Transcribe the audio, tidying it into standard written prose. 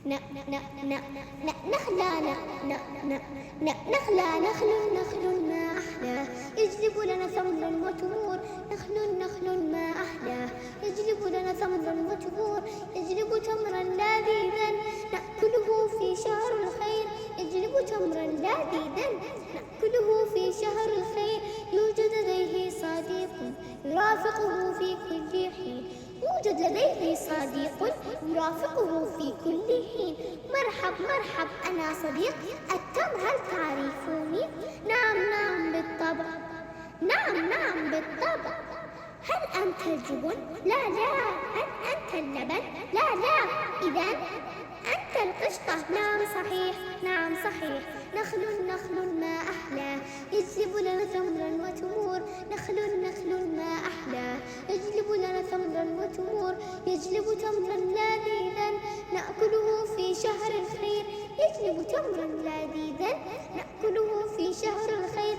نخلة نخل ما أحلاه يجلب لنا ثمرا وتمور. نخل ما أحلاه يجلب لنا ثمرا وتمور. يجلب تمرا لذيذا نأكله في شهر الخير. يجلب تمرا لذيذا نأكله في شهر الخير. يوجد لديه صديق يرافقه في كل حين. يوجد لديه صديق يرافقه في كل حين. مرحب أنا صديق التم هل تعرفوني؟ نعم بالطبع. نعم بالطبع. هل أنت الجبن؟ لا. هل أنت اللبن؟ لا. إذا أنت القشطة. نعم صحيح. نخل ما أحلاه يجلب لنا ثمرا وتمور. نخل ما أحلاه يجلب لنا ثمرا وتمور. يجلب تمرا لذيذا نأكله في شهر الخير. يجلب تمرا لذيذا نأكله في شهر الخير.